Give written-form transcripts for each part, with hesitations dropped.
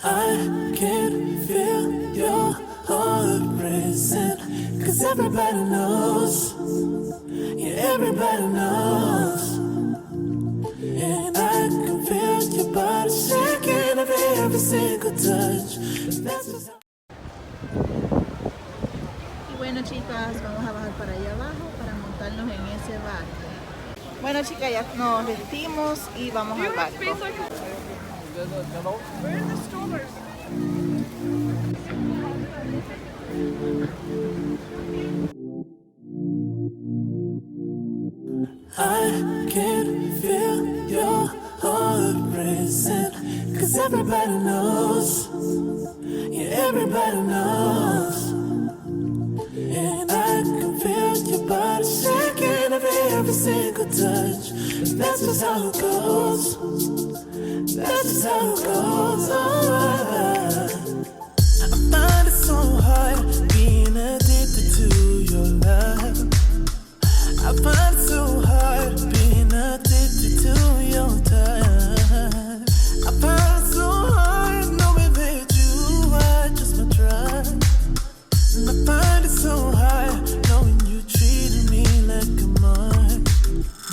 I can feel your heart racing, 'cause everybody knows, yeah, everybody knows. And I can feel your body shaking every single touch. That's just how... Y bueno, chicas, vamos a bajar para allá abajo para montarnos en ese barco. Bueno, chicas, ya nos vestimos y vamos al barco. Where are the strollers? I can feel your heart racing, 'cause everybody knows, yeah, everybody knows. And I can feel your body shaking every single touch. That's just how it goes. That's just how it goes. Oh, I find it so hard being addicted to your love. I find it so hard being addicted to your touch. I find it so hard knowing that you are just my drug. And I find it so hard knowing you treated me like a mark.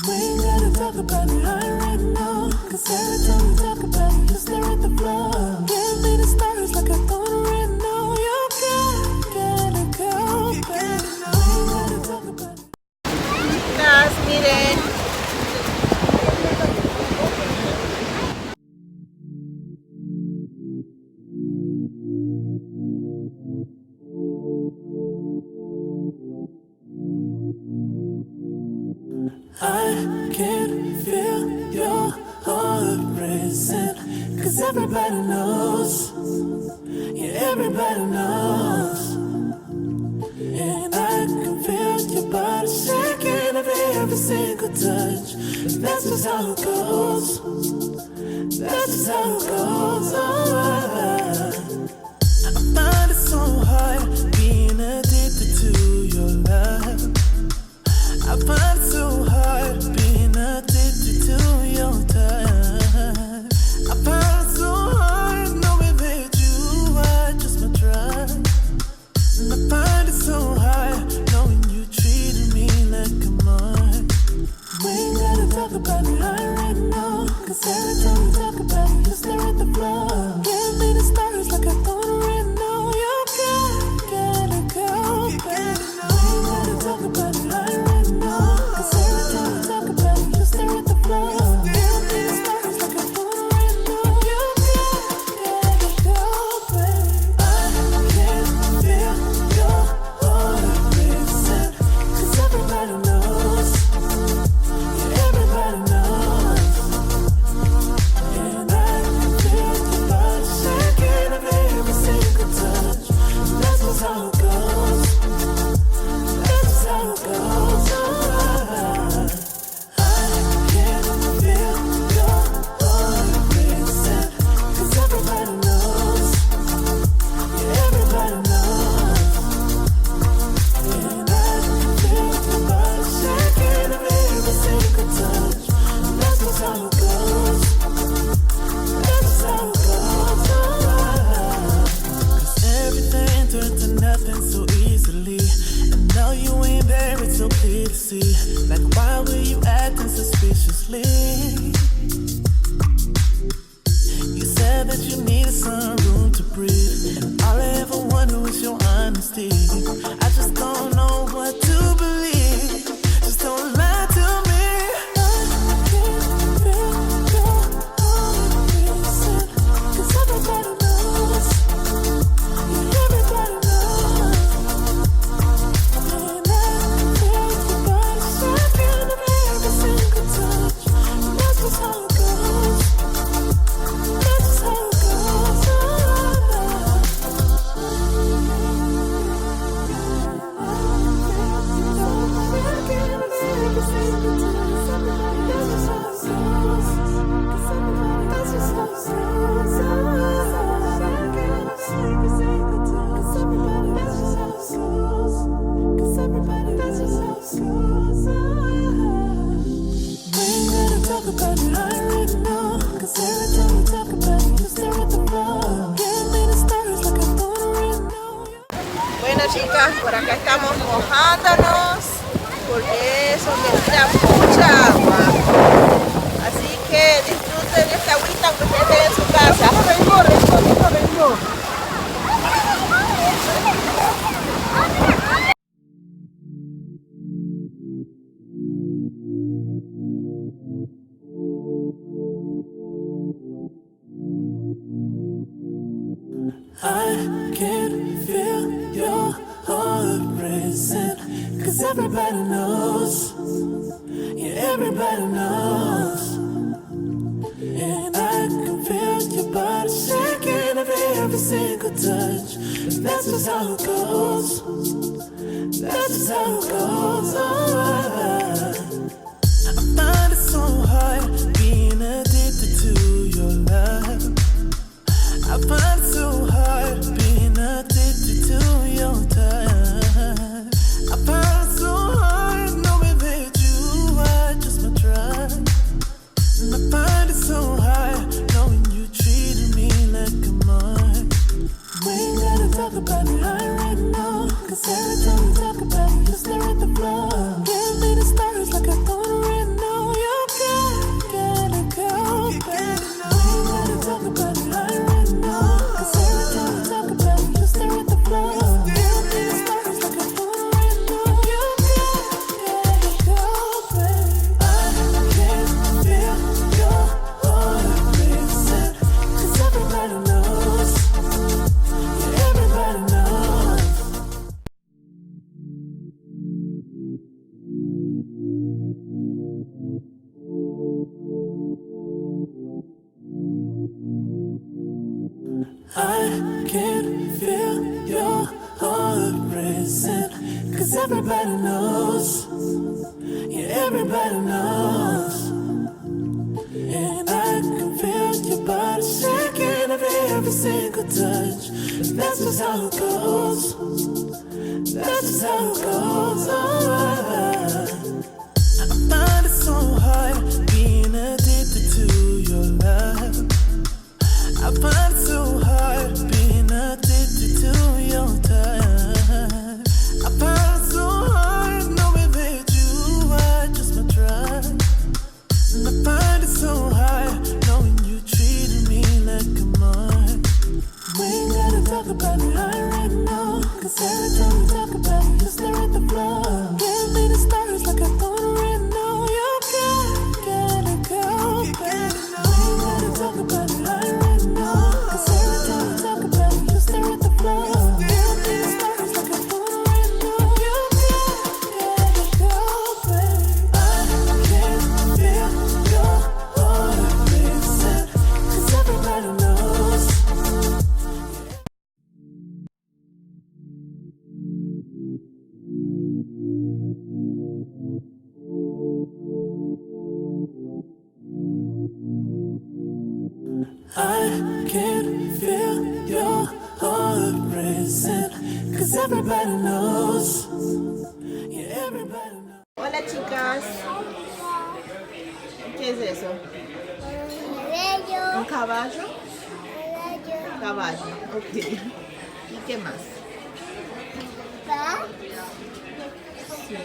We ain't gotta talk about it right now, 'cause every time we talk about it, you stare at the floor. Give me the stories like I don't already know. You gotta go, baby. We ain't gotta talk about it. Chicas, miren. I can feel your heart racing, 'cause everybody knows, yeah, everybody knows. And I can feel your body shaking every single touch. That's just how it goes. That's just how it goes. Oh, I find it so hard being addicted to your love. I find it so hard being addicted to your touch. I find it so hard knowing that you are just my drug. And I find it so hard knowing you treated me like a mark. We ain't gotta talk about it right now, 'cause every time we talk about it, you stare at the floor. Give me the stories like I don't already know. You gotta go, baby. We ain't gotta talk about it right now, 'cause every time we talk about it, you stare at the floor. Give me the stories like I don't already know. You gotta go, baby. I can feel your heart racing, 'cause everybody knows, yeah, everybody knows. And I can feel your body shaking every single touch. That's just how it goes. That's just how it goes. Oh, I can feel your heart racing, 'cause everybody knows, yeah, everybody knows. And I can feel your body shaking every single touch. That's just how it goes. That's just how it goes. Oh, 'cause everything turned to nothing so easily. And now you ain't there, it's so clear to see. Like, why were you acting suspiciously? You said that you needed some room to breathe, and all I ever wanted was your honesty. I just don't know what to believe. Just don't lie to me. I can feel your heart racing, 'cause everybody knows, yeah, everybody knows. And I can feel your body shaking every single touch. That's just how it goes. That's just how it goes. Talk about it right now, 'cause every time we talk about it, you stare at the floor. chicas, por acá estamos mojándonos porque eso necesita mucha agua. Así que disfruten esta agüita aunque ustedes estén en su casa. Vengo. I can feel your heart racing, 'cause everybody knows, yeah, everybody knows. And I can feel your body shaking every single touch. That's just how it goes. That's just how it goes. Oh, I find it so hard being addicted to your love. I find it so hard being addicted to your touch. I find it so hard knowing that you are just my drug. And I find it so hard knowing you treated me like a mark. We ain't gotta talk about it right now, 'cause every time we talk about it, you stare at the floor. Give me the stars like I don't right now. You gotta go, baby. We ain't gotta talk about it right now, 'cause every time we talk about it, you stare at the floor. Give me the stars like I don't right now. You gotta go, baby. I can feel your heart racing, 'cause everybody knows, yeah, everybody knows. I can feel your heart racing, 'cause everybody knows, yeah, everybody knows. And I can feel your body shaking every single touch. That's just how it goes. That's just how it goes. Oh, I find it so hard being addicted to your love. I find it so hard being addicted to your touch. I find it so hard knowing that you are just my drug. And I find it so hard knowing you treated me like a mark. We ain't gotta talk about it right now, 'cause every time we talk about it, you stare at the floor. Give me the stars like I don't right now. You gotta go, baby. We ain't gotta talk about it right now, 'cause every time we talk about it, you stare at the floor. Give me the stars like I don't right now. You gotta go, baby. I can feel your heart racing, 'cause everybody knows. I can feel your heart racing, 'cause everybody knows, yeah, everybody knows. Hola chicas. ¿Qué es eso? ¿Un caballo? Caballo, ok. ¿Y qué más? Sí.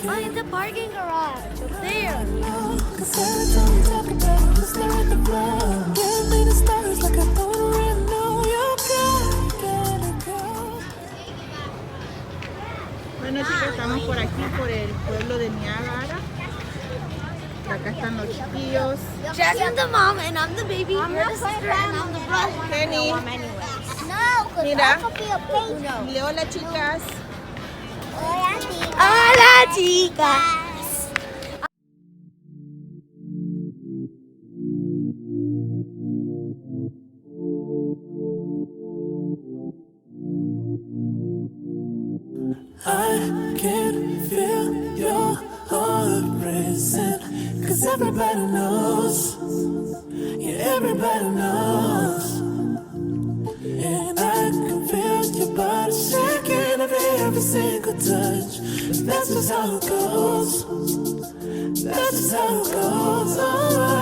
Oh, in the parking garage up there. 'Cause every time we talk about it, you stare at the floor. Give me the stars like I don't right now. You gotta go. Bueno chicas, estamos por aquí, por el pueblo de Niágara. Acá están los chiquillos. Jasmine's the mom and I'm the baby. You're the sister and I'm the brother. Kenny, No, because Mira. I could be a baby. dile hola chicas. Hola, chicas. I can feel your heart racing, 'cause everybody knows, yeah, everybody knows. And I can feel your body shaking every single touch. That's just how it goes. That's just how it goes. Oh,